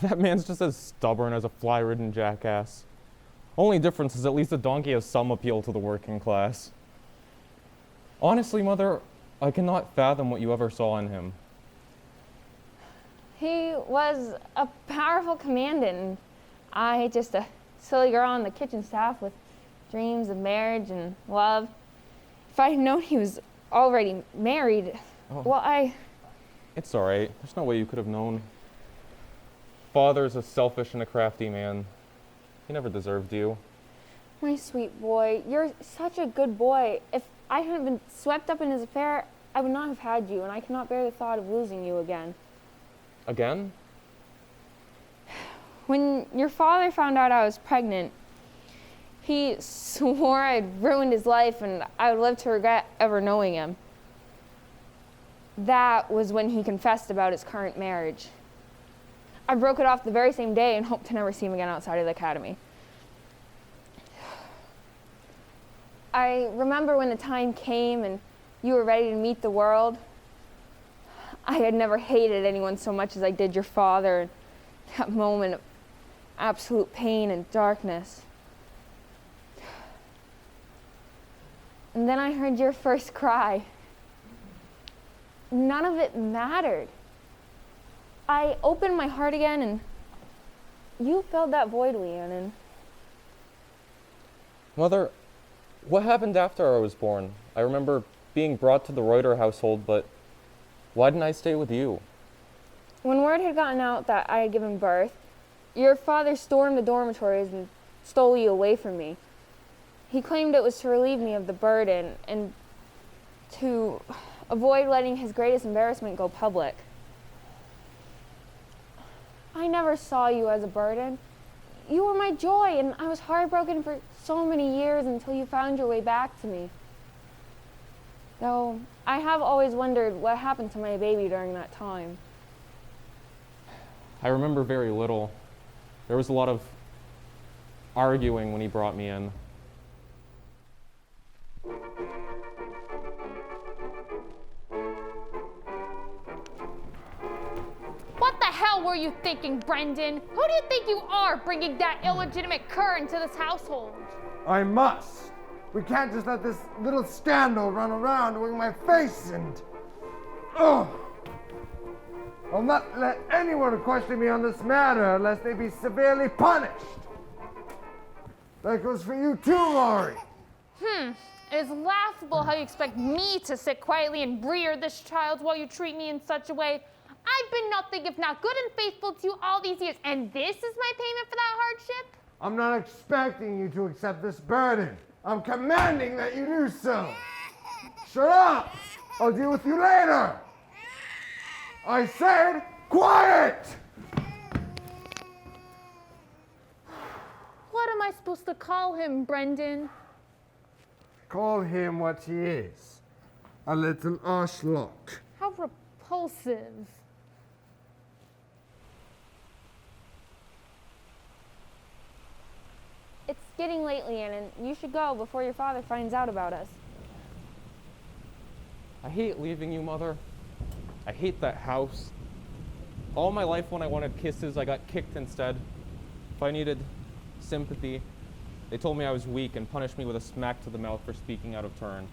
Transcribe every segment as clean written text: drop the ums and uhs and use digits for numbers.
That man's just as stubborn as a fly-ridden jackass. Only difference is at least the donkey has some appeal to the working class. Honestly, Mother, I cannot fathom what you ever saw in him. He was a powerful commandant, and I just a silly girl on the kitchen staff with dreams of marriage and love. If I had known he was already married, It's all right. There's no way you could have known. Father's a selfish and a crafty man. He never deserved you. My sweet boy, you're such a good boy. If I hadn't been swept up in his affair, I would not have had you, and I cannot bear the thought of losing you again. Again? When your father found out I was pregnant, he swore I'd ruined his life and I would live to regret ever knowing him. That was when he confessed about his current marriage. I broke it off the very same day and hoped to never see him again outside of the academy. I remember when the time came and you were ready to meet the world. I had never hated anyone so much as I did your father in that moment of absolute pain and darkness. And then I heard your first cry. None of it mattered. I opened my heart again and you filled that void, Leannon. Mother, what happened after I was born? I remember being brought to the Reuter household, but why didn't I stay with you? When word had gotten out that I had given birth, your father stormed the dormitories and stole you away from me. He claimed it was to relieve me of the burden and to avoid letting his greatest embarrassment go public. I never saw you as a burden. You were my joy, and I was heartbroken for so many years until you found your way back to me. Though I have always wondered what happened to my baby during that time. I remember very little. There was a lot of arguing when he brought me in. What the hell were you thinking, Brendan? Who do you think you are, bringing that illegitimate cur into this household? I must. We can't just let this little scandal run around with my face and... Ugh! I'll not let anyone question me on this matter unless they be severely punished. That goes for you too, Laurie. It is laughable how you expect me to sit quietly and rear this child while you treat me in such a way. I've been nothing if not good and faithful to you all these years, and this is my payment for that hardship? I'm not expecting you to accept this burden. I'm commanding that you do so. Shut up! I'll deal with you later. I said, quiet! What am I supposed to call him, Brendan? Call him what he is. A little arschlock. How repulsive. It's getting late, Leannon. You should go before your father finds out about us. I hate leaving you, Mother. I hate that house. All my life when I wanted kisses, I got kicked instead. If I needed sympathy, they told me I was weak and punished me with a smack to the mouth for speaking out of turn.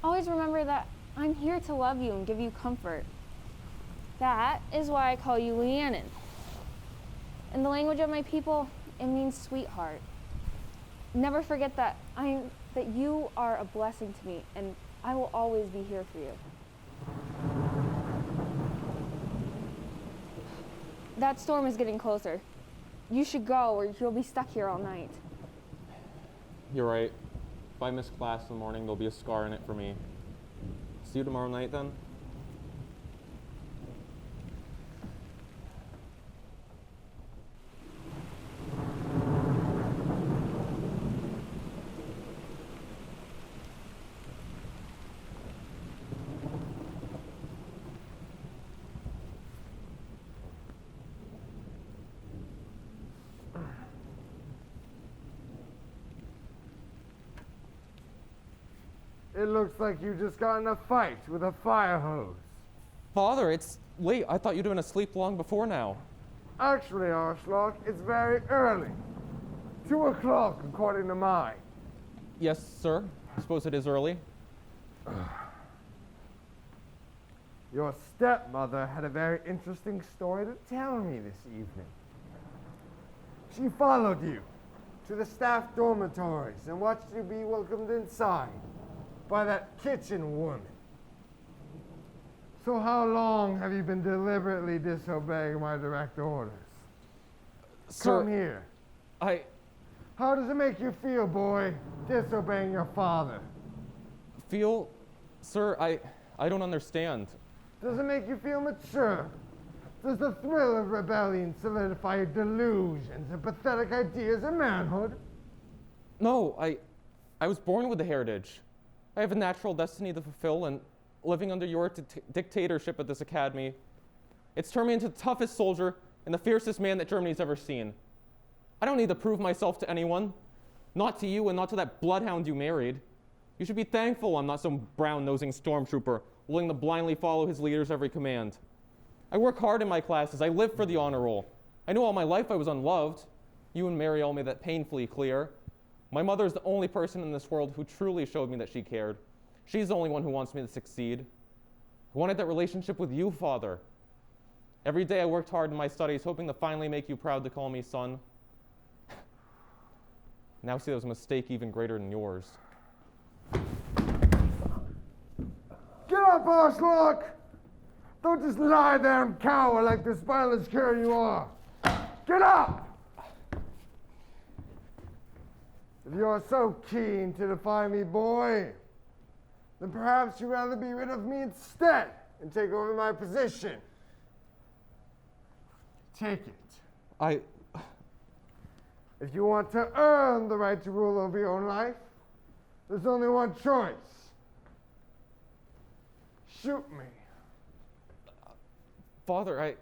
Always remember that I'm here to love you and give you comfort. That is why I call you Leannon. In the language of my people, it means sweetheart. Never forget that you are a blessing to me, and I will always be here for you. That storm is getting closer. You should go or you'll be stuck here all night. You're right. If I miss class in the morning, there'll be a scar in it for me. See you tomorrow night, then? It looks like you just got in a fight with a fire hose. Father, it's late. I thought you'd been asleep long before now. Actually, Arschlock, it's very early. 2 o'clock, according to mine. Yes, sir. I suppose it is early. Your stepmother had a very interesting story to tell me this evening. She followed you to the staff dormitories and watched you be welcomed inside by that kitchen woman. So how long have you been deliberately disobeying my direct orders? Sir, Come here. I How does it make you feel, boy, disobeying your father? feel, sir, I don't understand. Does it make you feel mature? Does the thrill of rebellion solidify your delusions and pathetic ideas of manhood? No, I was born with a heritage. I have a natural destiny to fulfill, and living under your dictatorship at this academy, it's turned me into the toughest soldier and the fiercest man that Germany's ever seen. I don't need to prove myself to anyone. Not to you and not to that bloodhound you married. You should be thankful I'm not some brown-nosing stormtrooper willing to blindly follow his leader's every command. I work hard in my classes. I live for the honor roll. I knew all my life I was unloved. You and Mary all made that painfully clear. My mother is the only person in this world who truly showed me that she cared. She's the only one who wants me to succeed. I wanted that relationship with you, Father. Every day I worked hard in my studies, hoping to finally make you proud to call me son. Now see, that was a mistake even greater than yours. Get up, Arschlock! Don't just lie there and cower like the spineless cur you are. Get up! If you're so keen to defy me, boy, then perhaps you'd rather be rid of me instead and take over my position. Take it. If you want to earn the right to rule over your own life, there's only one choice. Shoot me. Father,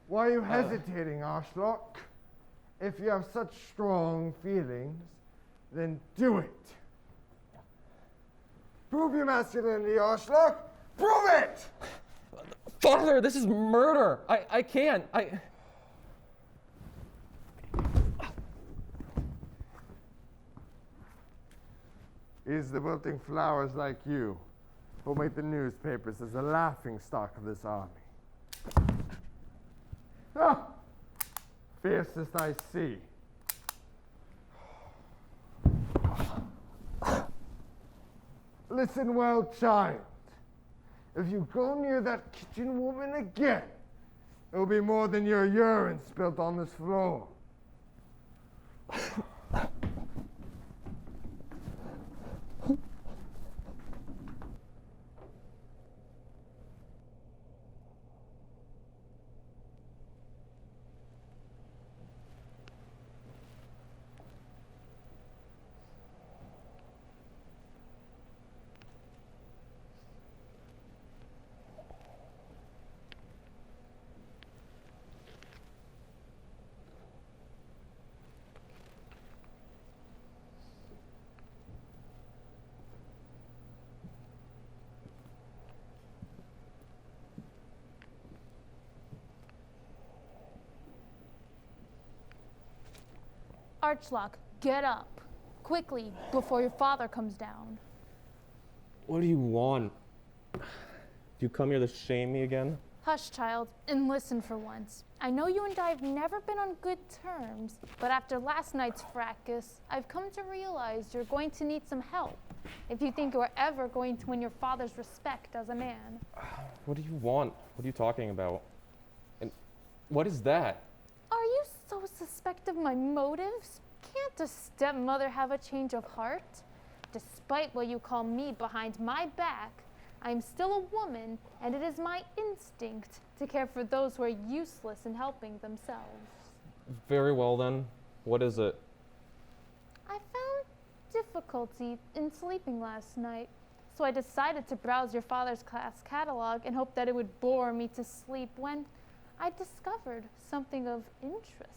Why are you hesitating, Arschlock? If you have such strong feelings, then do it. Prove your masculinity, Arschlock. Prove it! Father, this is murder. I can't. It's the wilting flowers like you who make the newspapers as the laughing stock of this army. Ah, fiercest I see. Listen well, child. If you go near that kitchen woman again, it'll be more than your urine spilt on this floor. Archlock, get up. Quickly, before your father comes down. What do you want? Do you come here to shame me again? Hush, child, and listen for once. I know you and I have never been on good terms, but after last night's fracas, I've come to realize you're going to need some help if you think you're ever going to win your father's respect as a man. What do you want? What are you talking about? And what is that? Are you so suspect of my motives? Can't a stepmother have a change of heart? Despite what you call me behind my back, I'm still a woman, and it is my instinct to care for those who are useless in helping themselves. Very well then. What is it? I found difficulty in sleeping last night, so I decided to browse your father's class catalog and hoped that it would bore me to sleep when I discovered something of interest.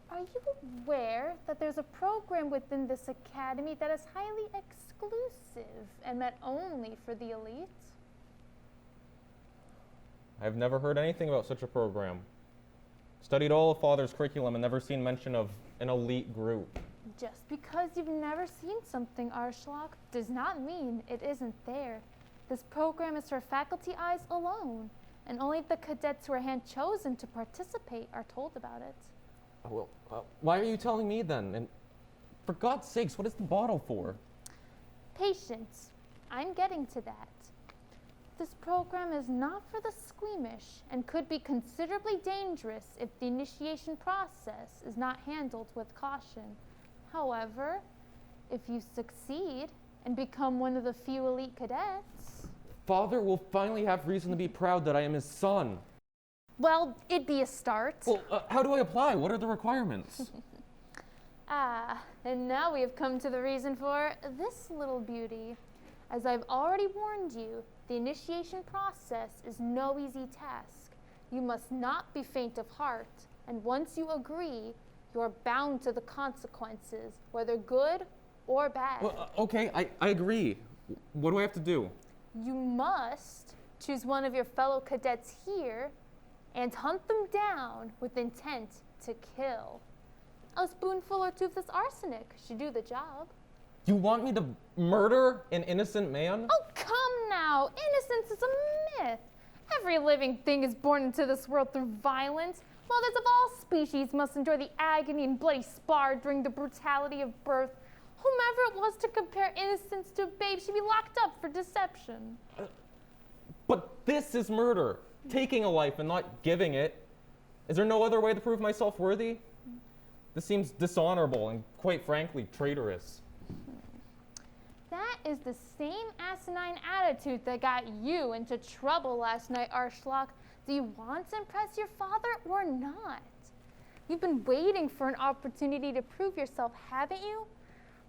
Are you aware that there's a program within this academy that is highly exclusive and meant only for the elite? I've never heard anything about such a program. Studied all of Father's curriculum and never seen mention of an elite group. Just because you've never seen something, Arschlock, does not mean it isn't there. This program is for faculty eyes alone, and only the cadets who are hand-chosen to participate are told about it. Well, why are you telling me then? And for God's sakes, what is the bottle for? Patience. I'm getting to that. This program is not for the squeamish and could be considerably dangerous if the initiation process is not handled with caution. However, if you succeed and become one of the few elite cadets... Father will finally have reason to be proud that I am his son. Well, it'd be a start. Well, how do I apply? What are the requirements? And now we have come to the reason for this little beauty. As I've already warned you, the initiation process is no easy task. You must not be faint of heart, and once you agree, you are bound to the consequences, whether good or bad. Well, okay, I agree. What do I have to do? You must choose one of your fellow cadets here and hunt them down with intent to kill. A spoonful or two of this arsenic should do the job. You want me to murder an innocent man? Oh, come now. Innocence is a myth. Every living thing is born into this world through violence. Mothers of all species must endure the agony and bloody spar during the brutality of birth. Whomever it was to compare innocence to a babe should be locked up for deception. But this is murder. Taking a life and not giving it. Is there no other way to prove myself worthy? This seems dishonorable and, quite frankly, traitorous. That is the same asinine attitude that got you into trouble last night, Arschlock. Do you want to impress your father or not? You've been waiting for an opportunity to prove yourself, haven't you?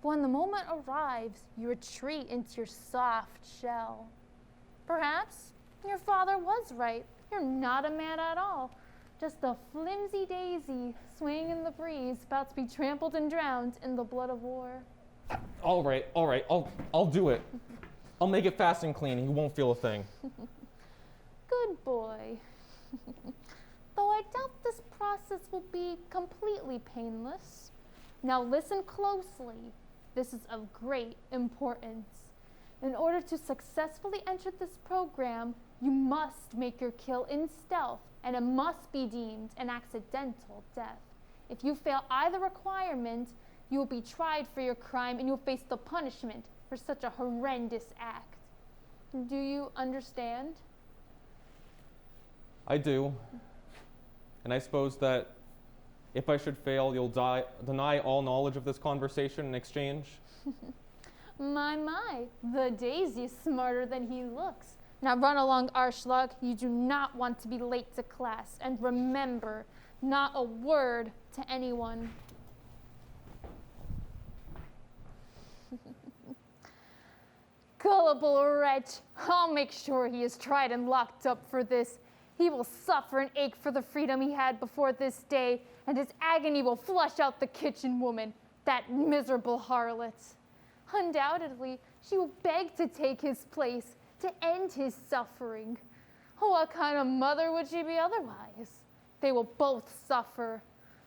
But when the moment arrives, you retreat into your soft shell. Perhaps your father was right. You're not a man at all. Just a flimsy daisy swaying in the breeze, about to be trampled and drowned in the blood of war. All right, I'll do it. I'll make it fast and clean. He won't feel a thing. Good boy. Though I doubt this process will be completely painless. Now listen closely. This is of great importance. In order to successfully enter this program, you must make your kill in stealth, and it must be deemed an accidental death. If you fail either requirement, you will be tried for your crime and you'll face the punishment for such a horrendous act. Do you understand? I do. And I suppose that if I should fail, you'll deny all knowledge of this conversation in exchange? My, the daisy is smarter than he looks. Now run along, Arschlock. You do not want to be late to class. And remember, not a word to anyone. Gullible wretch. I'll make sure he is tried and locked up for this. He will suffer and ache for the freedom he had before this day, and his agony will flush out the kitchen woman, that miserable harlot. Undoubtedly, she will beg to take his place, to end his suffering. What kind of mother would she be otherwise? They will both suffer.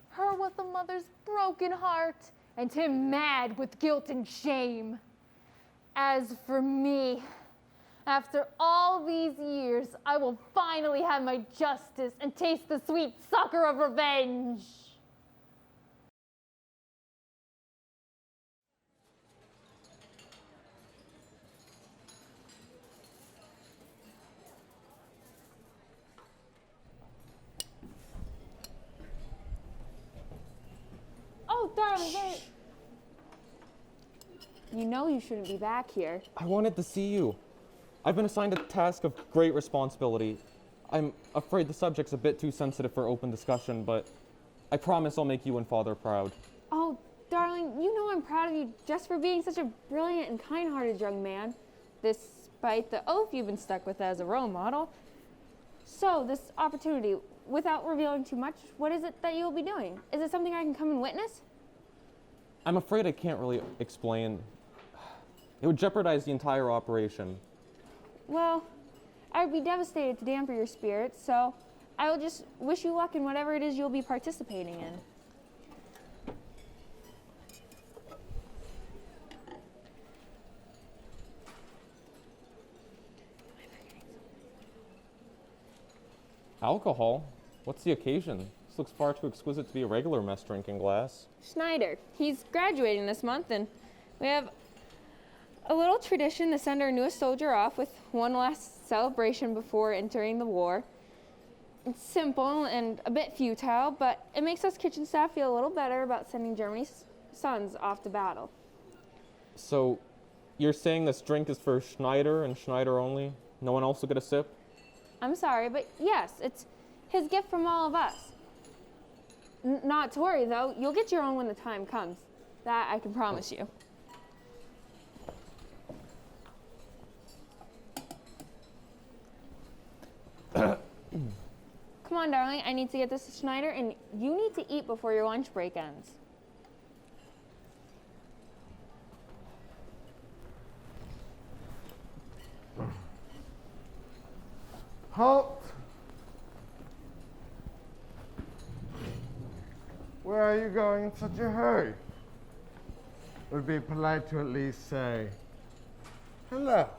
Her with a mother's broken heart, and him mad with guilt and shame. As for me, after all these years, I will finally have my justice and taste the sweet sucker of revenge. Oh, darling, wait. You know you shouldn't be back here. I wanted to see you. I've been assigned a task of great responsibility. I'm afraid the subject's a bit too sensitive for open discussion, but I promise I'll make you and Father proud. Oh, darling, you know I'm proud of you just for being such a brilliant and kind-hearted young man, despite the oath you've been stuck with as a role model. So, this opportunity, without revealing too much, what is it that you'll be doing? Is it something I can come and witness? I'm afraid I can't really explain. It would jeopardize the entire operation. Well, I would be devastated to dampen your spirits, so I will just wish you luck in whatever it is you'll be participating in. Alcohol? What's the occasion? This looks far too exquisite to be a regular mess drinking glass. Schneider, he's graduating this month, and we have a little tradition to send our newest soldier off with one last celebration before entering the war. It's simple and a bit futile, but it makes us kitchen staff feel a little better about sending Germany's sons off to battle. So, you're saying this drink is for Schneider and Schneider only? No one else will get a sip? I'm sorry, but yes, it's his gift from all of us. Not to worry, though. You'll get your own when the time comes. That I can promise you. Come on, darling. I need to get this to Schneider, and you need to eat before your lunch break ends. Halt! Where are you going in such a hurry? It would be polite to at least say, hello.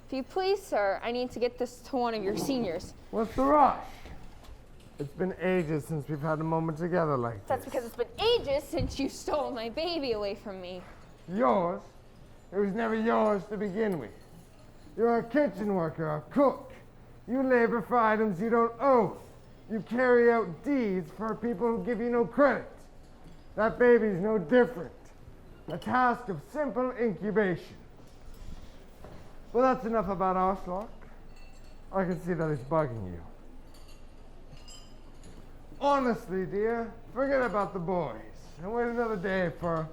If you please, sir, I need to get this to one of your seniors. What's the rush? It's been ages since we've had a moment together like this. That's because it's been ages since you stole my baby away from me. Yours? It was never yours to begin with. You're a kitchen worker, a cook. You labor for items you don't own. You carry out deeds for people who give you no credit. That baby's no different. A task of simple incubation. Well, that's enough about Arschloch. I can see that it's bugging you. Honestly, dear, forget about the boys and wait another day for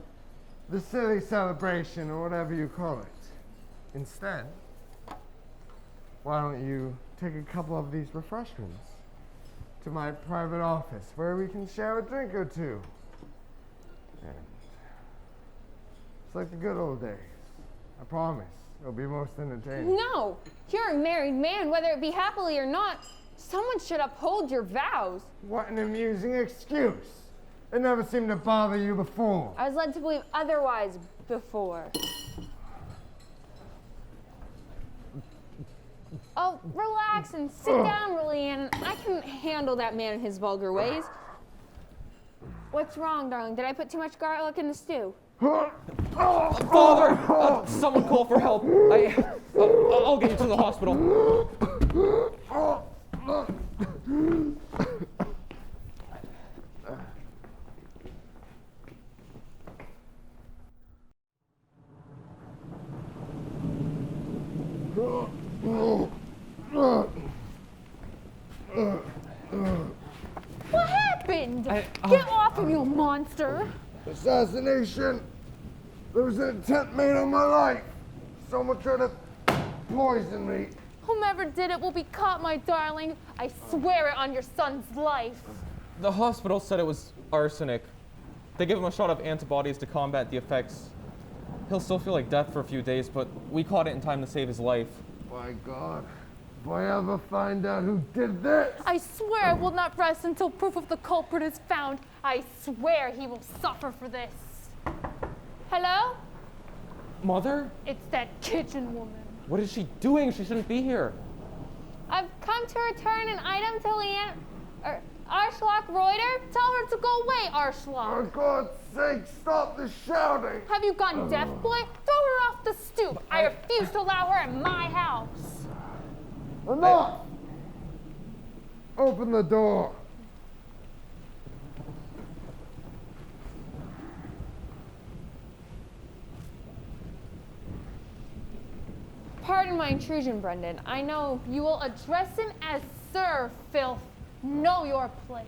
the silly celebration or whatever you call it. Instead, why don't you take a couple of these refreshments to my private office where we can share a drink or two. And it's like the good old days. I promise. It'll be most entertaining. No! You're a married man, whether it be happily or not. Someone should uphold your vows. What an amusing excuse. It never seemed to bother you before. I was led to believe otherwise before. Oh, relax and sit down, Lillian. I can handle that man and his vulgar ways. What's wrong, darling? Did I put too much garlic in the stew? Father! Someone call for help. I'll get you to the hospital. What happened? Get off of me, you monster! Assassination. There was an attempt made on my life. Someone tried to poison me. Whomever did it will be caught, my darling. I swear it on your son's life. The hospital said it was arsenic. They gave him a shot of antibodies to combat the effects. He'll still feel like death for a few days, but we caught it in time to save his life. My God. If I ever find out who did this. I swear I will not rest until proof of the culprit is found. I swear he will suffer for this. Hello? Mother? It's that kitchen woman. What is she doing? She shouldn't be here. I've come to return an item to Arschloch Reuter. Tell her to go away, Arschloch. For God's sake, stop the shouting. Have you gone deaf, boy? Throw her off the stoop. I refuse to allow her in my house. Enough! Open the door. Pardon my intrusion, Brendan. I know You will address him as Sir, filth. Know your place.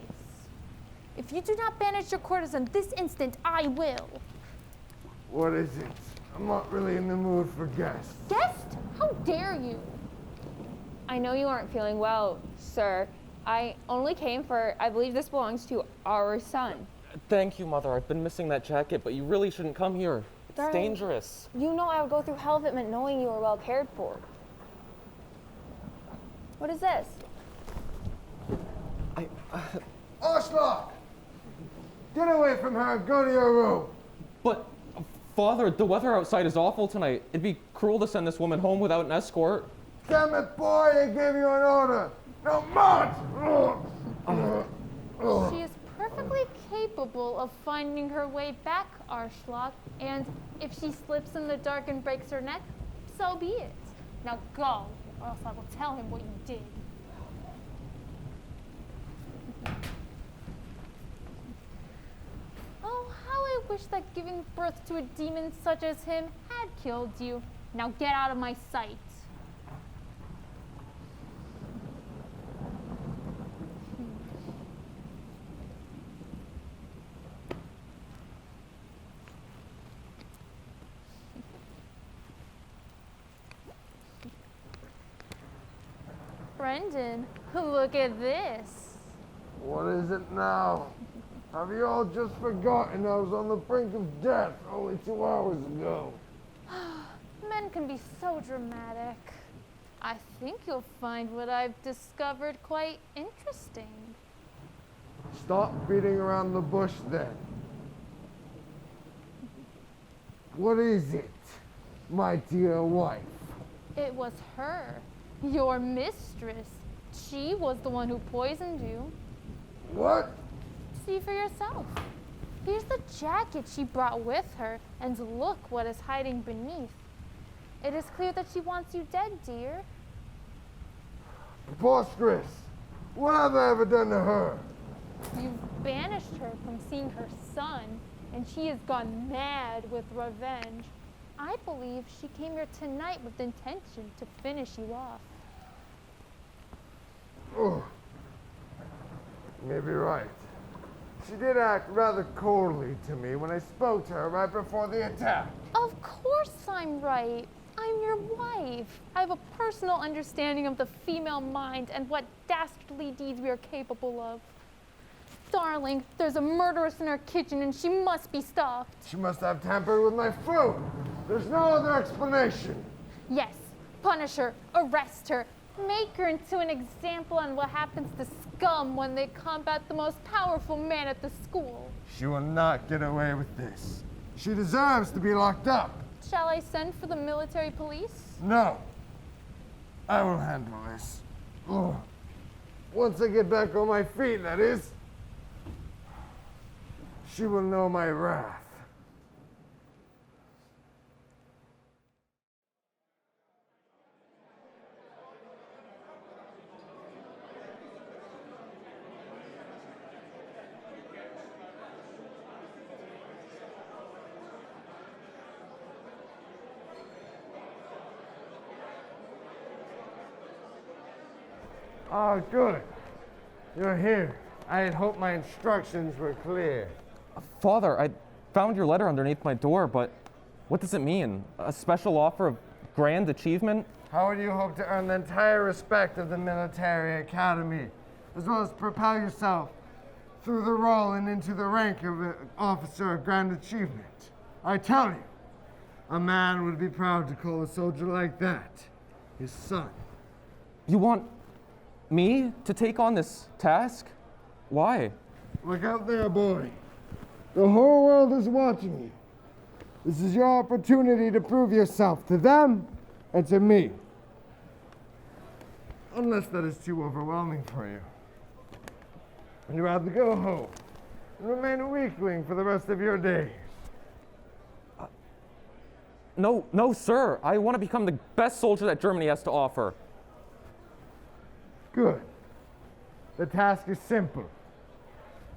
If you do not banish your courtesan this instant, I will. What is it? I'm not really in the mood for guests. Guest? How dare you? I know you aren't feeling well, sir. I only came for, I believe this belongs to our son. Thank you, Mother. I've been missing that jacket, but you really shouldn't come here. It's Darling. dangerous. You know I would go through hell if it meant knowing you were well cared for. What is this? Ashlock! Get away from her and go to your room. But, Father, the weather outside is awful tonight. It'd be cruel to send this woman home without an escort. Damn it, boy, they gave you an order. No, March! She is perfectly capable of finding her way back, Arschlock, and if she slips in the dark and breaks her neck, so be it. Now go, or else I will tell him what you did. Oh, how I wish that giving birth to a demon such as him had killed you. Now get out of my sight. Brendan, look at this. What is it now? Have you all just forgotten I was on the brink of death only 2 hours ago? Men can be so dramatic. I think you'll find what I've discovered quite interesting. Stop beating around the bush then. What is it, my dear wife? It was her, your mistress. She was the one who poisoned you. What? See for yourself. Here's the jacket she brought with her, and look what is hiding beneath. It is clear that she wants you dead, dear. Preposterous! What have I ever done to her? You've banished her from seeing her son, and she has gone mad with revenge. I believe she came here tonight with the intention to finish you off. Oh, maybe right. She did act rather coldly to me when I spoke to her right before the attack. Of course I'm right. I'm your wife. I have a personal understanding of the female mind and what dastardly deeds we are capable of. Darling, there's a murderess in our kitchen and she must be stopped. She must have tampered with my food. There's no other explanation. Yes, punish her, arrest her, make her into an example on what happens to scum when they combat the most powerful man at the school. She will not get away with this. She deserves to be locked up. Shall I send for the military police? No. I will handle this. Oh. Once I get back on my feet, that is. She will know my wrath. Oh, good. You're here. I had hoped my instructions were clear. Father, I found your letter underneath my door, but what does it mean? A special offer of grand achievement? How would you hope to earn the entire respect of the military academy, as well as propel yourself through the roll and into the rank of an officer of grand achievement? I tell you, a man would be proud to call a soldier like that his son. You want me to take on this task? Why? Look out there, boy. The whole world is watching you. This is your opportunity to prove yourself to them and to me. Unless that is too overwhelming for you. Would you rather go home and remain a weakling for the rest of your days? No, sir. I want to become the best soldier that Germany has to offer. Good. The task is simple.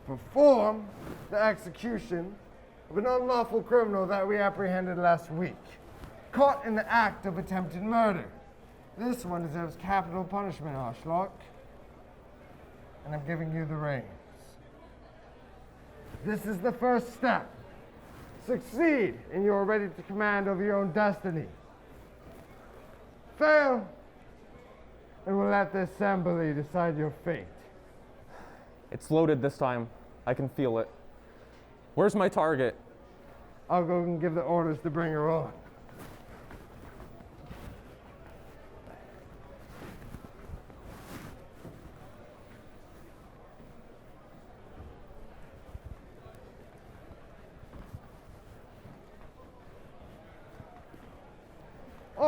Perform the execution of an unlawful criminal that we apprehended last week, caught in the act of attempted murder. This one deserves capital punishment, Ashlock. And I'm giving you the reins. This is the first step. Succeed, and you are ready to command over your own destiny. Fail, and we'll let the assembly decide your fate. It's loaded this time. I can feel it. Where's my target? I'll go and give the orders to bring her on.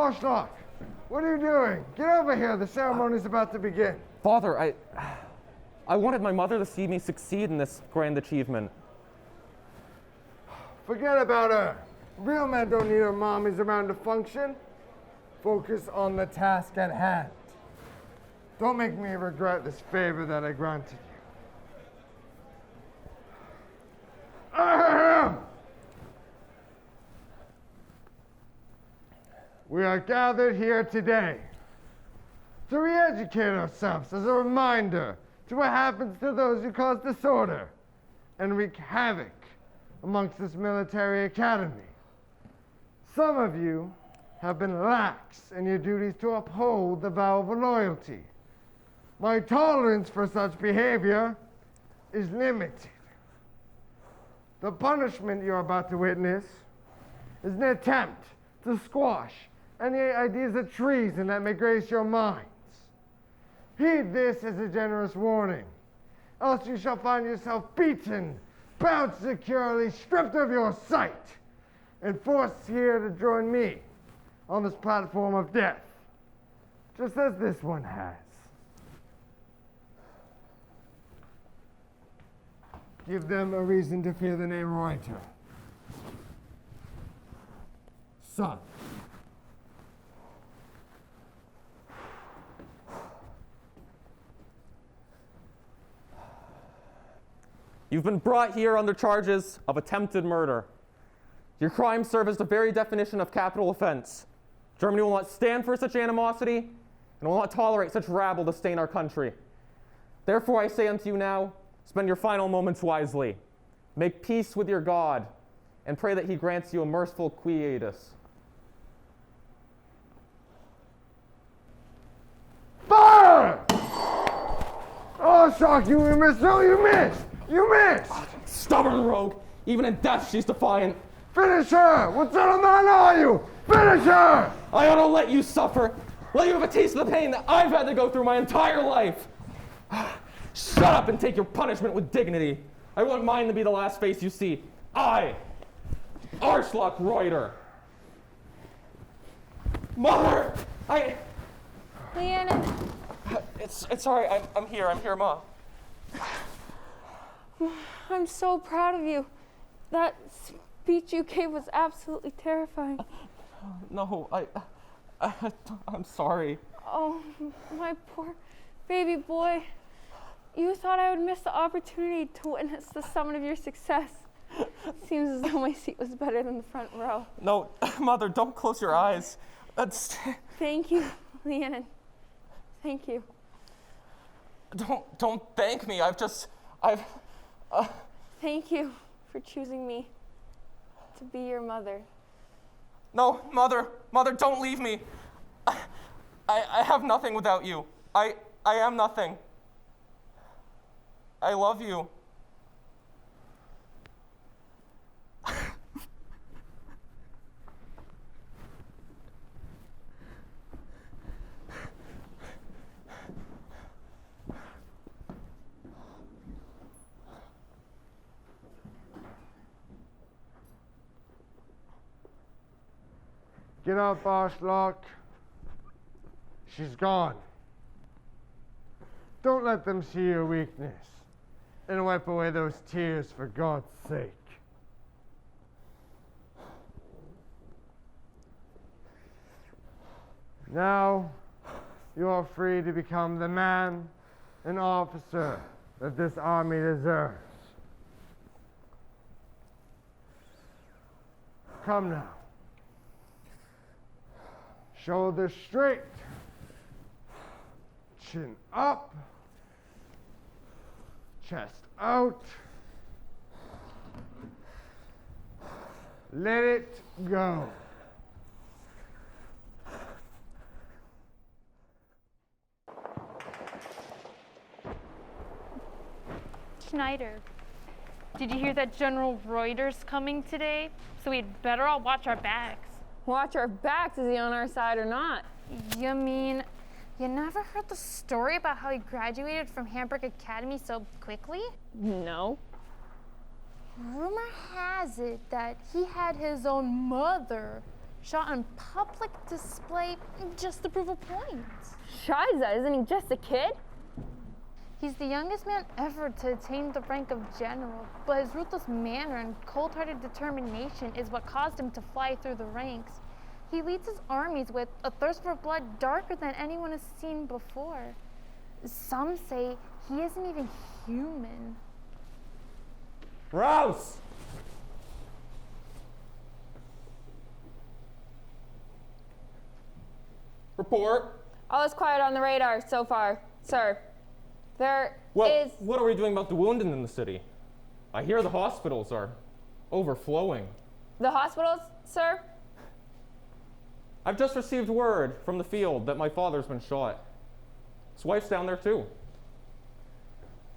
Arschloch, what are you doing? Get over here. The ceremony's about to begin. Father, I wanted my mother to see me succeed in this grand achievement. Forget about her. Real men don't need their mommies around to function. Focus on the task at hand. Don't make me regret this favor that I granted you. Ahem. We are gathered here today to re-educate ourselves as a reminder to what happens to those who cause disorder and wreak havoc amongst this military academy. Some of you have been lax in your duties to uphold the vow of loyalty. My tolerance for such behavior is limited. The punishment you're about to witness is an attempt to squash any ideas of treason that may grace your minds. Heed this as a generous warning, else you shall find yourself beaten, bound securely, stripped of your sight, and forced here to join me on this platform of death, just as this one has. Give them a reason to fear the name Reuter. Son. You've been brought here under charges of attempted murder. Your crime serves as the very definition of capital offense. Germany will not stand for such animosity and will not tolerate such rabble to stain our country. Therefore I say unto you now, spend your final moments wisely. Make peace with your God and pray that he grants you a merciful quietus. Fire! Oh, shock you, you missed. No, you missed. You missed. Stubborn rogue. Even in death, she's defiant. Finish her. What sort of man are you? Finish her. I ought to let you suffer. Let you have a taste of the pain that I've had to go through my entire life. Shut up and take your punishment with dignity. I want mine to be the last face you see. I, Arschloch Reuter. Mother! Leanne, It's all right. I'm here, Ma. I'm so proud of you. That speech you gave was absolutely terrifying. No, I'm sorry. Oh, my poor baby boy. You thought I would miss the opportunity to witness the summit of your success. Seems as though my seat was better than the front row. No, Mother, don't close your eyes. Thank you, Leanne. Thank you. Don't thank me. Thank you for choosing me to be your mother. No, Mother, don't leave me. I have nothing without you. I am nothing. I love you. Get up, Arschloch. She's gone. Don't let them see your weakness. And wipe away those tears for God's sake. Now, you are free to become the man and officer that this army deserves. Come now. Shoulders straight. Chin up. Chest out. Let it go. Schneider, did you hear that General Reuter's coming today? So we'd better all watch our backs. Watch our backs. Is he on our side or not? You mean, you never heard the story about how he graduated from Hamburg Academy so quickly? No. Rumor has it that he had his own mother shot on public display just to prove a point. Shiza, isn't he just a kid? He's the youngest man ever to attain the rank of general, but his ruthless manner and cold-hearted determination is what caused him to fly through the ranks. He leads his armies with a thirst for blood darker than anyone has seen before. Some say he isn't even human. Rouse! Report. All is quiet on the radar so far, sir. What are we doing about the wounded in the city? I hear the hospitals are overflowing. The hospitals, sir? I've just received word from the field that my father's been shot. His wife's down there too.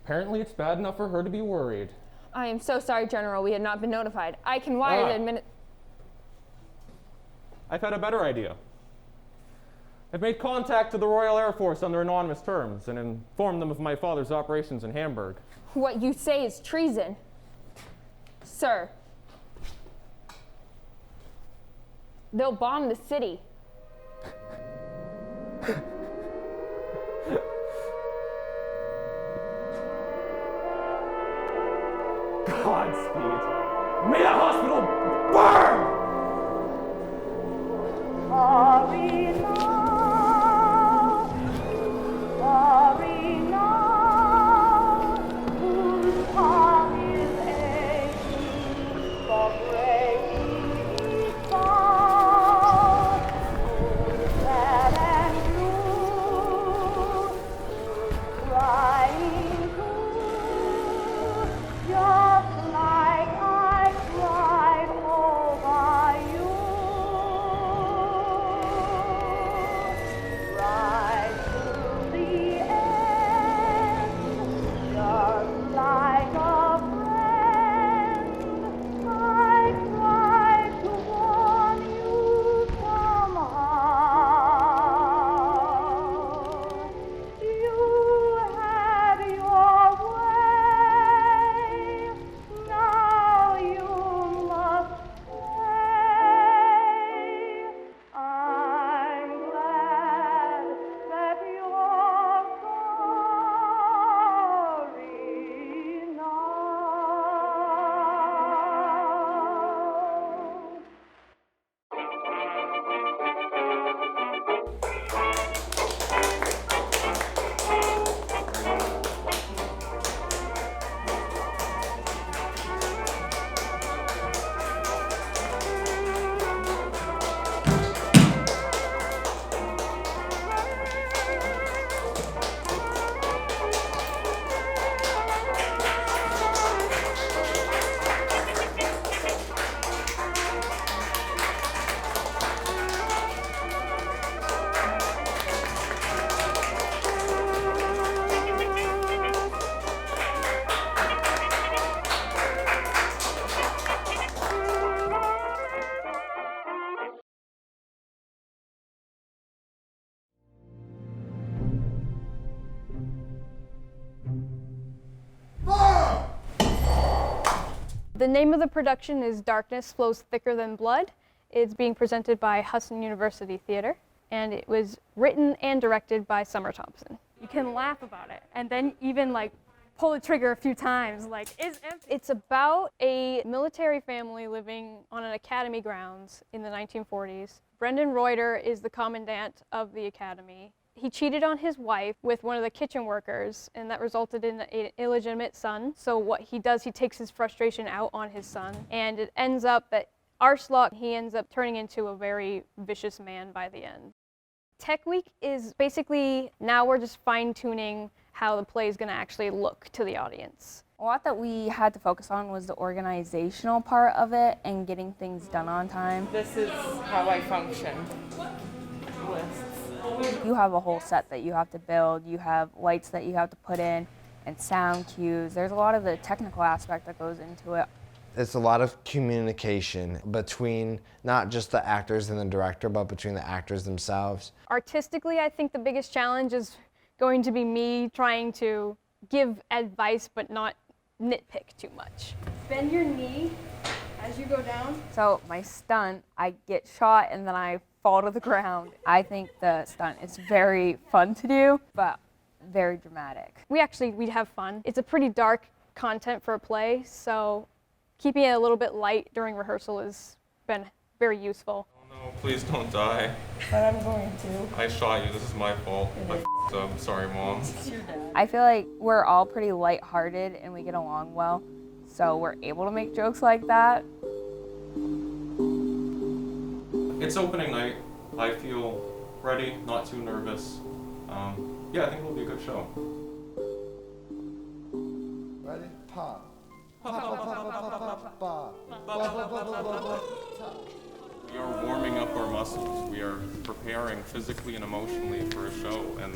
Apparently it's bad enough for her to be worried. I am so sorry, General. We had not been notified. I can wire the I've had a better idea. I've made contact to the Royal Air Force under anonymous terms and informed them of my father's operations in Hamburg. What you say is treason. Sir. They'll bomb the city. Godspeed. May the hospital burn! The name of the production is Darkness Flows Thicker Than Blood. It's being presented by Hudson University Theater, and it was written and directed by Summer Thompson. You can laugh about it, and then even pull the trigger a few times. It's about a military family living on an academy grounds in the 1940s. Brendan Reuter is the commandant of the academy. He cheated on his wife with one of the kitchen workers, and that resulted in an illegitimate son. So what he does, he takes his frustration out on his son, and it ends up that Arslock, he ends up turning into a very vicious man by the end. Tech Week is basically, now we're just fine-tuning how the play is going to actually look to the audience. A lot that we had to focus on was the organizational part of it and getting things done on time. This is how I function. Lists. You have a whole set that you have to build, you have lights that you have to put in, and sound cues. There's a lot of the technical aspect that goes into it. It's a lot of communication between not just the actors and the director, but between the actors themselves. Artistically, I think the biggest challenge is going to be me trying to give advice but not nitpick too much. Bend your knee As you go down. So my stunt, I get shot and then I fall to the ground. I think the stunt is very fun to do, but very dramatic. We have fun. It's a pretty dark content for a play, so keeping it a little bit light during rehearsal has been very useful. Oh no, please don't die. But I'm going to. I shot you, this is my fault. I f***ed up, sorry Mom. I feel like we're all pretty lighthearted and we get along well, so we're able to make jokes like that. It's opening night. I feel ready, not too nervous. Yeah, I think it'll be a good show. Ready? Pop. Pop, pop, pop, pop, pop, pop. We are warming up our muscles. We are preparing physically and emotionally for a show in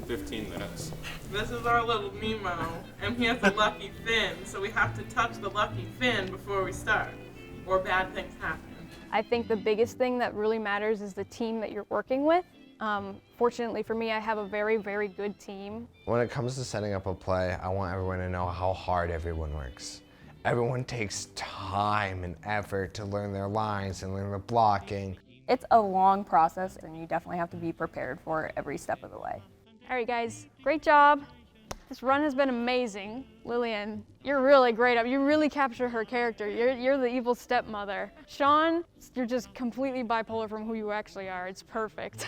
15 minutes. This is our little Nemo, and he has a lucky fin, so we have to touch the lucky fin before we start, or bad things happen. I think the biggest thing that really matters is the team that you're working with. Fortunately for me, I have a very, very good team. When it comes to setting up a play, I want everyone to know how hard everyone works. Everyone takes time and effort to learn their lines and learn the blocking. It's a long process and you definitely have to be prepared for it every step of the way. All right, guys, great job. This run has been amazing. Lillian, you're really great. You really capture her character. You're the evil stepmother. Sean, you're just completely bipolar from who you actually are. It's perfect.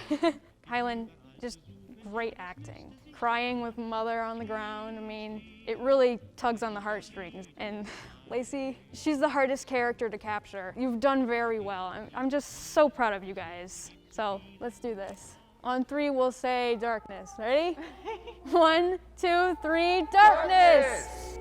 Kylan, just great acting. Crying with mother on the ground. I mean, it really tugs on the heartstrings. And Lacey, she's the hardest character to capture. You've done very well. I'm just so proud of you guys. So let's do this. On 3, we'll say darkness. Ready? 1, 2, 3, darkness!